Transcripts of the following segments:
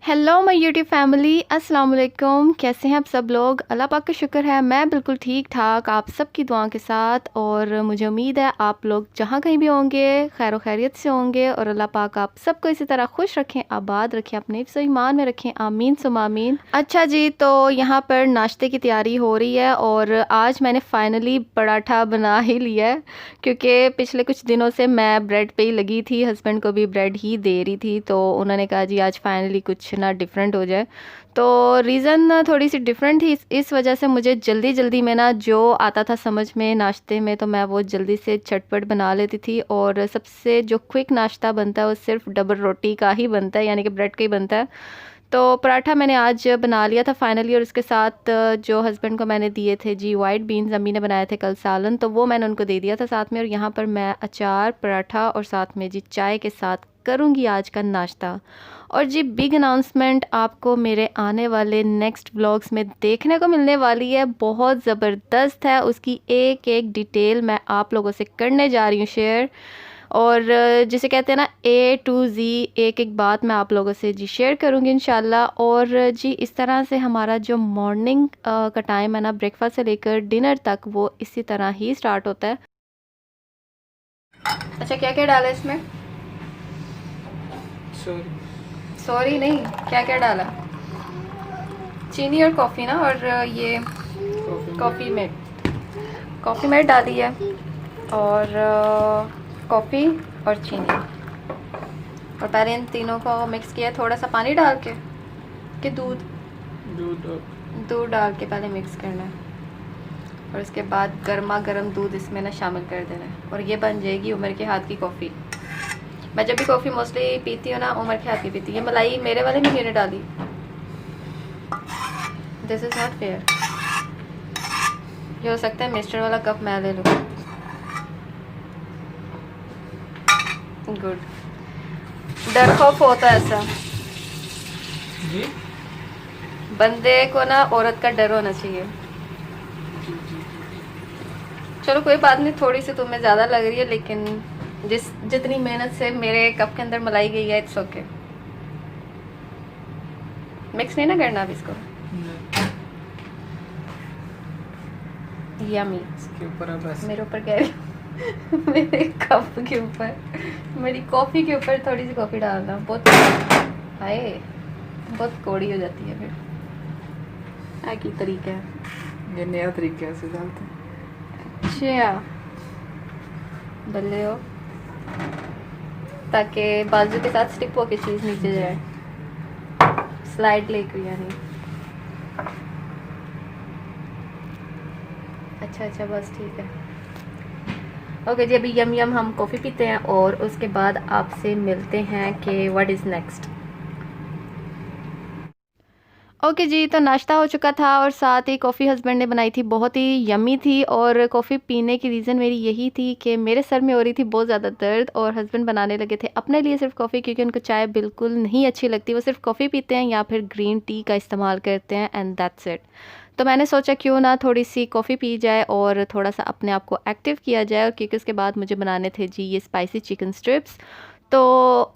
Hello my YouTube family, अस्सलाम वालेकुम। कैसे हैं आप सब लोग? अल्लाह पाक का शुक्र है मैं बिल्कुल ठीक ठाक आप सबकी दुआओं के साथ। और मुझे उम्मीद है आप लोग जहाँ कहीं भी होंगे खैर खैरियत से होंगे और अल्लाह पाक आप सबको इसी तरह खुश रखें, आबाद रखें, अपने हिफ्ज़ ईमान में रखें, आमीन सुम आमीन। अच्छा जी, तो यहाँ पर नाश्ते की तैयारी हो रही है और आज मैंने फ़ाइनली पराठा बना ही लिया है, क्योंकि पिछले कुछ दिनों से मैं ब्रेड पे ही लगी थी, हस्बैंड को भी ब्रेड ही दे रही थी। तो उन्होंने कहा जी आज फाइनली कुछ ना डिफरेंट हो जाए। तो रीज़न थोड़ी सी डिफरेंट थी, इस वजह से मुझे जल्दी जल्दी में ना जो आता था समझ में नाश्ते में तो मैं वो जल्दी से झटपट बना लेती थी। और सबसे जो क्विक नाश्ता बनता है वो सिर्फ डबल रोटी का ही बनता है, यानी कि ब्रेड का ही बनता है। तो पराठा मैंने आज बना लिया था फाइनली, और उसके साथ जो हस्बैंड को मैंने दिए थे जी वाइट बीन्स, अम्मी ने बनाए थे कल सालन, तो वो मैंने उनको दे दिया था साथ में। और यहाँ पर मैं अचार, पराठा और साथ में जी चाय के साथ करूँगी आज का नाश्ता। और जी बिग अनाउंसमेंट आपको मेरे आने वाले नेक्स्ट व्लॉग्स में देखने को मिलने वाली है, बहुत ज़बरदस्त है। उसकी एक एक डिटेल मैं आप लोगों से करने जा रही हूँ शेयर। और जिसे कहते हैं ना ए टू ज़ी, एक एक बात मैं आप लोगों से जी शेयर करूँगी इंशाल्लाह। और जी इस तरह से हमारा जो मॉर्निंग का टाइम है ना, ब्रेकफास्ट से लेकर डिनर तक, वो इसी तरह ही स्टार्ट होता है। अच्छा, क्या क्या डाला इसमें? सॉरी नहीं, क्या क्या डाला? चीनी और कॉफ़ी ना, और ये कॉफ़ी मेट डाली है, और कॉफ़ी और चीनी, और पहले इन तीनों को मिक्स किया थोड़ा सा पानी डाल के, कि दूध दूध डाल के पहले मिक्स करना है। और उसके बाद गर्मा गर्म दूध इसमें ना शामिल कर देना है, और ये बन जाएगी उमर के हाथ की कॉफ़ी। मैं जब भी कॉफ़ी मोस्टली पीती हूँ ना, उमर के हाथ की पीती हूँ। ये मलाई मेरे वाले में क्यों डाली? This is not fair. ये हो सकता है मिस्टर वाला कप मैं ले लूँ। गुड। डर खौफ होता है ऐसा जी? बंदे को ना, औरत का डर होना चाहिए। चलो कोई बात नहीं, थोड़ी सी तुम्हें ज़्यादा लग रही है, लेकिन जितनी मेहनत से मेरे कप के अंदर मलाई गई है, इट्स ओके। मिक्स नहीं ना करना अब इसको। यमी। इसके ऊपर अब ऐसे मेरे ऊपर कह रही हूँ मेरे कप के ऊपर, मेरी कॉफ़ी के ऊपर थोड़ी सी कॉफ़ी डालना। बहुत हाय, बहुत कौड़ी हो जाती है फिर। की तरीका है ये नया तरीका से डालते हैं। अच्छा, बल्ले हो, ताकि बाजू के साथ स्टिक होके चीज़ नीचे जाए, स्लाइड लेकर यानी। अच्छा बस ठीक है। ओके जी, अभी यम यम हम कॉफ़ी पीते हैं और उसके बाद आपसे मिलते हैं कि व्हाट इज़ नेक्स्ट। ओके जी, तो नाश्ता हो चुका था और साथ ही कॉफ़ी हस्बैंड ने बनाई थी, बहुत ही यम्मी थी। और कॉफ़ी पीने की रीज़न मेरी यही थी कि मेरे सर में हो रही थी बहुत ज़्यादा दर्द, और हस्बैंड बनाने लगे थे अपने लिए सिर्फ कॉफ़ी, क्योंकि उनको चाय बिल्कुल नहीं अच्छी लगती। वो सिर्फ कॉफ़ी पीते हैं या फिर ग्रीन टी का इस्तेमाल करते हैं, एंड दैट्स इट। तो मैंने सोचा क्यों ना थोड़ी सी कॉफ़ी पी जाए और थोड़ा सा अपने आप को एक्टिव किया जाए। और क्योंकि उसके बाद मुझे बनाने थे जी ये स्पाइसी चिकन स्ट्रिप्स। तो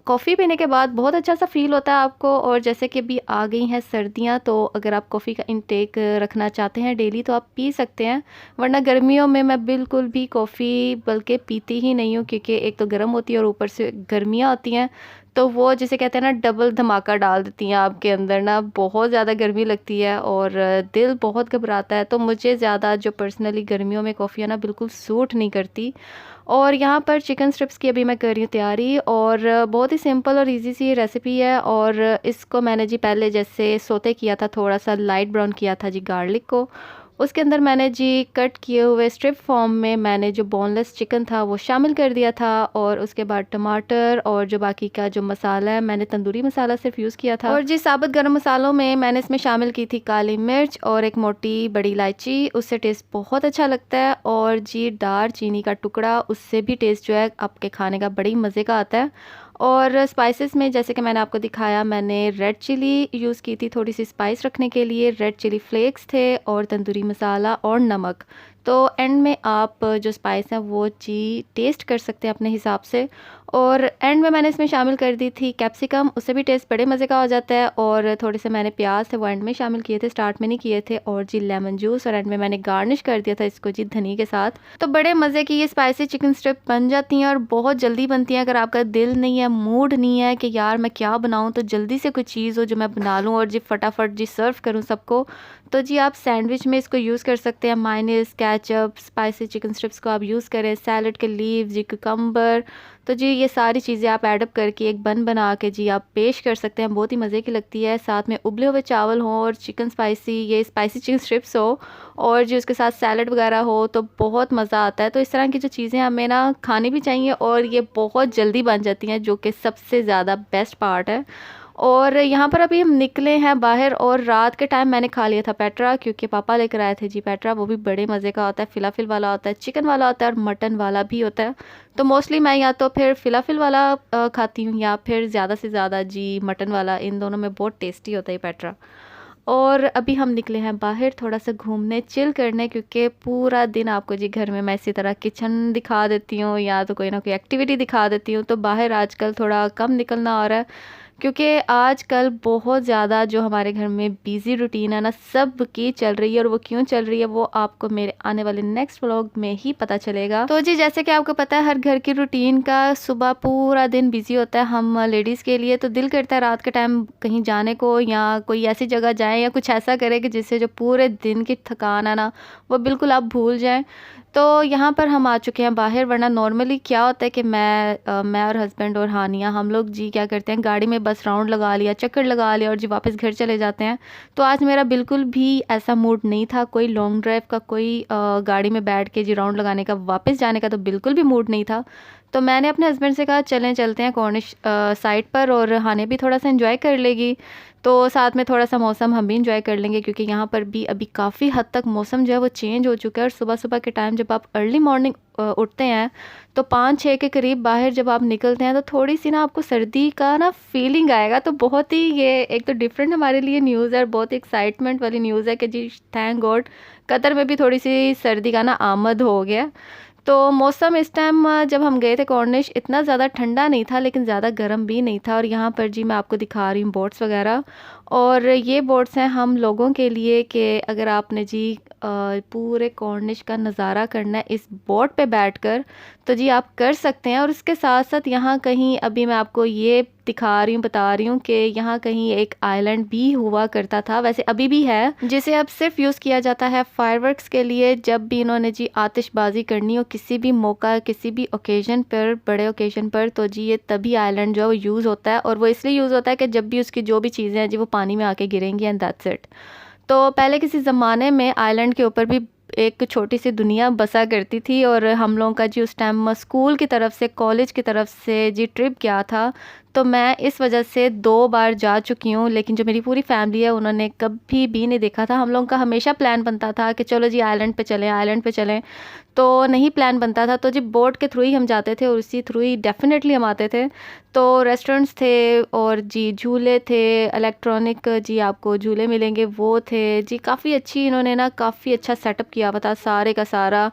कॉफ़ी पीने के बाद बहुत अच्छा सा फ़ील होता है आपको। और जैसे कि अभी आ गई हैं सर्दियाँ, तो अगर आप कॉफ़ी का इंटेक रखना चाहते हैं डेली तो आप पी सकते हैं, वरना गर्मियों में मैं बिल्कुल भी कॉफ़ी बल्कि पीती ही नहीं हूँ, क्योंकि एक तो गर्म होती है और ऊपर से गर्मियाँ होती हैं, तो वो जिसे कहते हैं ना डबल धमाका डाल देती हैं आपके अंदर ना, बहुत ज़्यादा गर्मी लगती है और दिल बहुत घबराता है। तो मुझे ज़्यादा जो पर्सनली गर्मियों में कॉफ़ी है ना बिल्कुल सूट नहीं करती। और यहाँ पर चिकन स्ट्रिप्स की अभी मैं कर रही हूँ तैयारी, और बहुत ही सिंपल और इजी सी रेसिपी है। और इसको मैंने जी पहले जैसे सोते किया था, थोड़ा सा लाइट ब्राउन किया था जी गार्लिक को, उसके अंदर मैंने जी कट किए हुए स्ट्रिप फॉर्म में मैंने जो बोनलेस चिकन था वो शामिल कर दिया था। और उसके बाद टमाटर और जो बाकी का जो मसाला है, मैंने तंदूरी मसाला सिर्फ यूज़ किया था। और जी साबुत गरम मसालों में मैंने इसमें शामिल की थी काली मिर्च और एक मोटी बड़ी इलायची, उससे टेस्ट बहुत अच्छा लगता है। और जी दार चीनी का टुकड़ा, उससे भी टेस्ट जो है आपके खाने का बड़ी मज़े का आता है। और स्पाइसेस में जैसे कि मैंने आपको दिखाया, मैंने रेड चिली यूज़ की थी थोड़ी सी स्पाइस रखने के लिए, रेड चिली फ्लेक्स थे और तंदूरी मसाला और नमक। तो एंड में आप जो स्पाइस हैं वो जी टेस्ट कर सकते हैं अपने हिसाब से। और एंड में मैंने इसमें शामिल कर दी थी कैप्सिकम, उससे भी टेस्ट बड़े मज़े का हो जाता है। और थोड़े से मैंने प्याज थे वो एंड में शामिल किए थे, स्टार्ट में नहीं किए थे। और जी लेमन जूस, और एंड में मैंने गार्निश कर दिया था इसको जी धनी के साथ। तो बड़े मज़े की ये स्पाइसी चिकन स्ट्रिप बन जाती हैं और बहुत जल्दी बनती हैं। अगर आपका दिल नहीं है, मूड नहीं है कि यार मैं क्या बनाऊँ, तो जल्दी से कोई चीज़ हो जो मैं बना लूँ और जी फटाफट जी सर्व करूँ सबको, तो जी आप सैंडविच में इसको यूज़ कर सकते हैं। Mayonnaise, ketchup, spicy chicken strips को आप यूज़ करें, सैलड के लीव जी, कुकम्बर, तो जी ये सारी चीज़ें आप ऐडअप करके एक बन बना के जी आप पेश कर सकते हैं। बहुत ही मज़े की लगती है। साथ में उबले हुए चावल हों और चिकन स्पाइसी, ये स्पाइसी चिकन स्ट्रिप्स हो और जी उसके साथ सैलड वगैरह हो, तो बहुत मज़ा आता है। तो इस तरह की जो चीज़ें हमें ना खानी भी चाहिए और ये बहुत जल्दी बन जाती हैं, जो कि सबसे ज़्यादा बेस्ट पार्ट है। और यहाँ पर अभी हम निकले हैं बाहर और रात के टाइम मैंने खा लिया था पेट्रा, क्योंकि पापा लेकर आए थे जी पेट्रा। वो भी बड़े मज़े का होता है, फिलाफिल वाला होता है, चिकन वाला होता है और मटन वाला भी होता है। तो मोस्टली मैं या तो फिर फिलाफिल वाला खाती हूँ या फिर ज़्यादा से ज़्यादा जी मटन वाला। इन दोनों में बहुत टेस्टी होता है पेट्रा। और अभी हम निकले हैं बाहर थोड़ा सा घूमने, चिल करने, क्योंकि पूरा दिन आपको जी घर में मैं इसी तरह किचन दिखा देती हूँ या तो कोई ना कोई एक्टिविटी दिखा देती हूँ। तो बाहर आजकल थोड़ा कम निकलना हो रहा है, क्योंकि आजकल बहुत ज़्यादा जो हमारे घर में बिज़ी रूटीन है ना, सब की चल रही है। और वो क्यों चल रही है वो आपको मेरे आने वाले नेक्स्ट व्लॉग में ही पता चलेगा। तो जी जैसे कि आपको पता है हर घर की रूटीन का सुबह पूरा दिन बिज़ी होता है हम लेडीज़ के लिए। तो दिल करता है रात के टाइम कहीं जाने को या कोई ऐसी जगह जाएं या कुछ ऐसा करें कि जिससे जो पूरे दिन की थकान है ना वो बिल्कुल आप भूल जाएं। तो यहाँ पर हम आ चुके हैं बाहर, वरना नॉर्मली क्या होता है कि मैं और हस्बैंड और हानिया हम लोग जी क्या करते हैं, गाड़ी में बस राउंड लगा लिया, चक्कर लगा लिया और जी वापस घर चले जाते हैं। तो आज मेरा बिल्कुल भी ऐसा मूड नहीं था, कोई लॉन्ग ड्राइव का, कोई गाड़ी में बैठ के जी राउंड लगाने का, वापस जाने का तो बिल्कुल भी मूड नहीं था। तो मैंने अपने हस्बैंड से कहा चलते हैं कॉर्निश साइड पर, और हानिया भी थोड़ा सा एंजॉय कर लेगी, तो साथ में थोड़ा सा मौसम हम भी इंजॉय कर लेंगे, क्योंकि यहाँ पर भी अभी काफ़ी हद तक मौसम जो है वो चेंज हो चुका है। और सुबह सुबह के टाइम जब आप अर्ली मॉर्निंग उठते हैं तो 5-6 के करीब बाहर जब आप निकलते हैं तो थोड़ी सी ना आपको सर्दी का ना फीलिंग आएगा। तो बहुत ही ये एक तो डिफरेंट हमारे लिए न्यूज़ है और बहुत एक्साइटमेंट वाली न्यूज़ है कि जी थैंक गॉड कतर में भी थोड़ी सी सर्दी का ना आमद हो गया। तो मौसम इस टाइम जब हम गए थे कॉर्निश इतना ज़्यादा ठंडा नहीं था लेकिन ज़्यादा गर्म भी नहीं था। और यहाँ पर जी मैं आपको दिखा रही हूँ बोट्स वगैरह, और ये बोट्स हैं हम लोगों के लिए कि अगर आपने जी पूरे कॉर्निश का नज़ारा करना है इस बोट पे बैठकर तो जी आप कर सकते हैं। और उसके साथ साथ यहाँ कहीं अभी मैं आपको ये दिखा रही हूँ, बता रही हूँ कि यहाँ कहीं एक आइलैंड भी हुआ करता था, वैसे अभी भी है, जिसे अब सिर्फ यूज़ किया जाता है फायरवर्क्स के लिए। जब भी इन्होंने जी आतिशबाजी करनी हो किसी भी मौका, किसी भी ओकेजन पर, बड़े ओकेजन पर, तो जी ये तभी आइलैंड जो है वो यूज़ होता है। और वो इसलिए यूज़ होता है कि जब भी उसकी जो भी चीज़ें हैं जी वो पानी में आके गिरेंगी एंड दैट्स इट। तो पहले किसी ज़माने में आइलैंड के ऊपर भी एक छोटी सी दुनिया बसा करती थी। और हम लोगों का जी उस टाइम स्कूल की तरफ से, कॉलेज की तरफ से जी ट्रिप गया था, तो मैं इस वजह से 2 बार जा चुकी हूँ। लेकिन जो मेरी पूरी फैमिली है उन्होंने कभी भी नहीं देखा था। हम लोगों का हमेशा प्लान बनता था कि चलो जी आइलैंड पे चलें, आइलैंड पे चलें, तो नहीं प्लान बनता था। तो जी बोट के थ्रू ही हम जाते थे और उसी थ्रू ही डेफिनेटली हम आते थे। तो रेस्टोरेंट्स थे और जी झूले थे, इलेक्ट्रॉनिक जी आपको झूले मिलेंगे वो थे जी, काफ़ी अच्छी इन्होंने ना काफ़ी अच्छा सेटअप किया हुआ था सारे का सारा,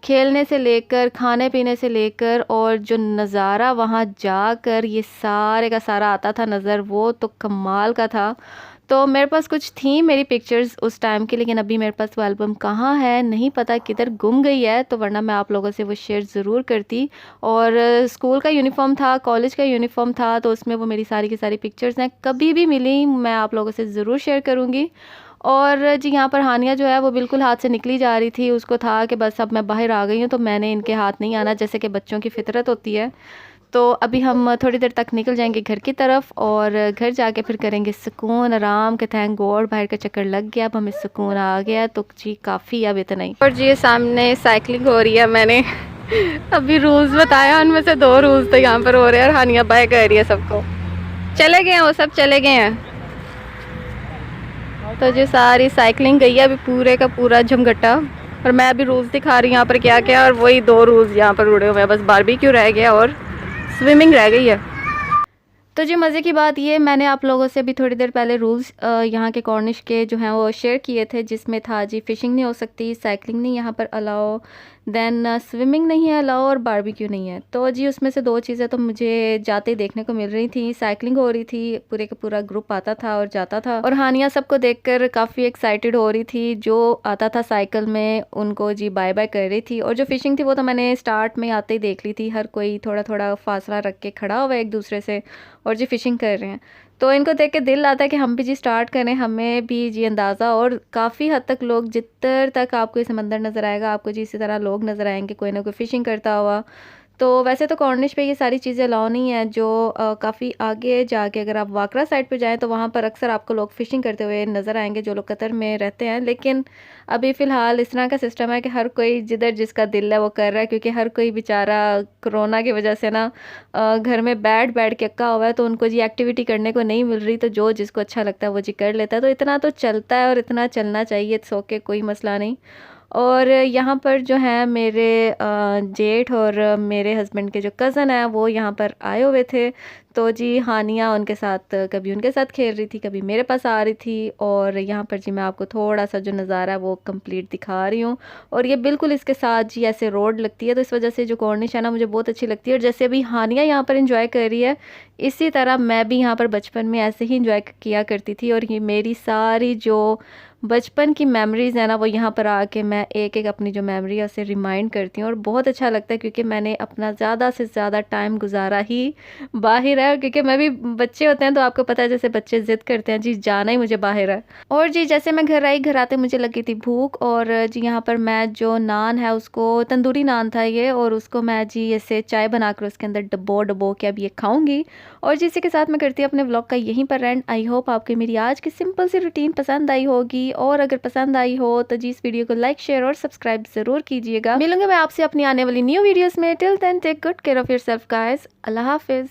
खेलने से लेकर खाने पीने से लेकर। और जो नज़ारा वहाँ जाकर ये सारे का सारा आता था नज़र, वो तो कमाल का था। तो मेरे पास कुछ थी मेरी पिक्चर्स उस टाइम की, लेकिन अभी मेरे पास वो एल्बम कहाँ है नहीं पता, किधर गुम गई है, तो वरना मैं आप लोगों से वो शेयर ज़रूर करती। और स्कूल का यूनिफॉर्म था, कॉलेज का यूनिफॉर्म था, तो उसमें वो मेरी सारी की सारी पिक्चर्स हैं, कभी भी मिली मैं आप लोगों से ज़रूर शेयर करूँगी। और जी यहाँ पर हानिया जो है वो बिल्कुल हाथ से निकली जा रही थी, उसको था कि बस अब मैं बाहर आ गई हूँ तो मैंने इनके हाथ नहीं आना, जैसे कि बच्चों की फितरत होती है। तो अभी हम थोड़ी देर तक निकल जाएंगे घर की तरफ और घर जाके फिर करेंगे सुकून आराम के। थैंक गॉड बाहर का चक्कर लग गया, अब हमें सुकून आ गया, तो जी काफ़ी अब इतना ही। और जी ये सामने साइकिलिंग हो रही है, मैंने अभी रूल्स बताया, उनमें से 2 रूल्स तो यहाँ पर हो रहे हैं और हानिया बाय कर रही है सबको। चले गए हैं वो सब, चले गए हैं। तो जी सारी साइकिलिंग गई है अभी पूरे का पूरा झमघट्टा, और मैं अभी रूल्स दिखा रही हूँ यहाँ पर क्या क्या, और वही 2 रूल्स यहाँ पर उड़े हुए हैं, बस बारबेक्यू रह गया और स्विमिंग रह गई है। तो जी मज़े की बात ये, मैंने आप लोगों से अभी थोड़ी देर पहले रूल्स यहाँ के कॉर्निश के जो हैं वो शेयर किए थे, जिसमें था जी फ़िशिंग नहीं हो सकती, साइकिलिंग नहीं यहाँ पर अलाउ, देन स्विमिंग नहीं है अलाउ, और बारबेक्यू नहीं है। तो जी उसमें से 2 चीज़ें तो मुझे जाते ही देखने को मिल रही थी। साइकिलिंग हो रही थी, पूरे का पूरा ग्रुप आता था और जाता था, और हानिया सबको देखकर काफ़ी एक्साइटेड हो रही थी। जो आता था साइकिल में उनको जी बाय बाय कर रही थी, और जो फ़िशिंग थी वो तो मैंने स्टार्ट में आते ही देख ली थी। हर कोई थोड़ा थोड़ा फासला रख के खड़ा हुआ है एक दूसरे से, और जी फ़िशिंग कर रहे हैं। तो इनको देख के दिल आता है कि हम भी जी स्टार्ट करें, हमें भी जी अंदाज़ा। और काफ़ी हद तक लोग, जितर तक आपको ये समंदर नज़र आएगा, आपको जी इसी तरह लोग नज़र आएंगे, कोई ना कोई फ़िशिंग करता हुआ। तो वैसे तो कॉर्निश पे ये सारी चीज़ें अलाउ नहीं है, जो काफ़ी आगे जाके अगर आप वाकरा साइड पे जाएँ तो वहाँ पर अक्सर आपको लोग फ़िशिंग करते हुए नज़र आएंगे, जो लोग कतर में रहते हैं। लेकिन अभी फ़िलहाल इस तरह का सिस्टम है कि हर कोई जिधर जिसका दिल है वो कर रहा है, क्योंकि हर कोई बेचारा कोरोना की वजह से ना घर में बैठ बैठ के अक्का हुआ है, तो उनको जी एक्टिविटी करने को नहीं मिल रही। तो जो जिसको अच्छा लगता है वो जी कर लेता है। तो इतना तो चलता है और इतना चलना चाहिए, इट्स ओके, कोई मसला नहीं। और यहाँ पर जो है मेरे जेठ और मेरे हस्बैंड के जो कज़न हैं वो यहाँ पर आए हुए थे। तो जी हानिया उनके साथ, कभी उनके साथ खेल रही थी, कभी मेरे पास आ रही थी। और यहाँ पर जी मैं आपको थोड़ा सा जो नज़ारा है वो कंप्लीट दिखा रही हूँ। और ये बिल्कुल इसके साथ जी ऐसे रोड लगती है, तो इस वजह से जो कॉर्निश है ना मुझे बहुत अच्छी लगती है। और जैसे अभी हानिया यहाँ पर इंजॉय कर रही है, इसी तरह मैं भी यहाँ पर बचपन में ऐसे ही इंजॉय किया करती थी। और ये मेरी सारी जो बचपन की मेमोरीज़ है ना, वो यहाँ पर आके मैं एक एक अपनी जो मेमोरी है उसे रिमाइंड करती हूँ। और बहुत अच्छा लगता है, क्योंकि मैंने अपना ज़्यादा से ज़्यादा टाइम गुजारा ही बाहर है। क्योंकि मैं भी, बच्चे होते हैं तो आपको पता है, जैसे बच्चे ज़िद करते हैं जी जाना ही मुझे बाहर है। और जी जैसे मैं घर आई, घर आते मुझे लगी थी भूख, और जी यहाँ पर मैं जो नान है उसको, तंदूरी नान था ये, और उसको मैं जी ऐसे चाय बनाकर उसके अंदर डबो डबो के अब ये खाऊंगी। और जी इसी के साथ मैं करती हूँ अपने व्लॉग का यहीं पर एंड। आई होप आपको मेरी आज की सिंपल सी रूटीन पसंद आई होगी, और अगर पसंद आई हो तो जी इस वीडियो को लाइक, शेयर और सब्सक्राइब ज़रूर कीजिएगा। मिलूंगी मैं आपसे अपनी आने वाली न्यू वीडियोस में। Till then take good care of yourself guys. अल्लाह हाफिज़।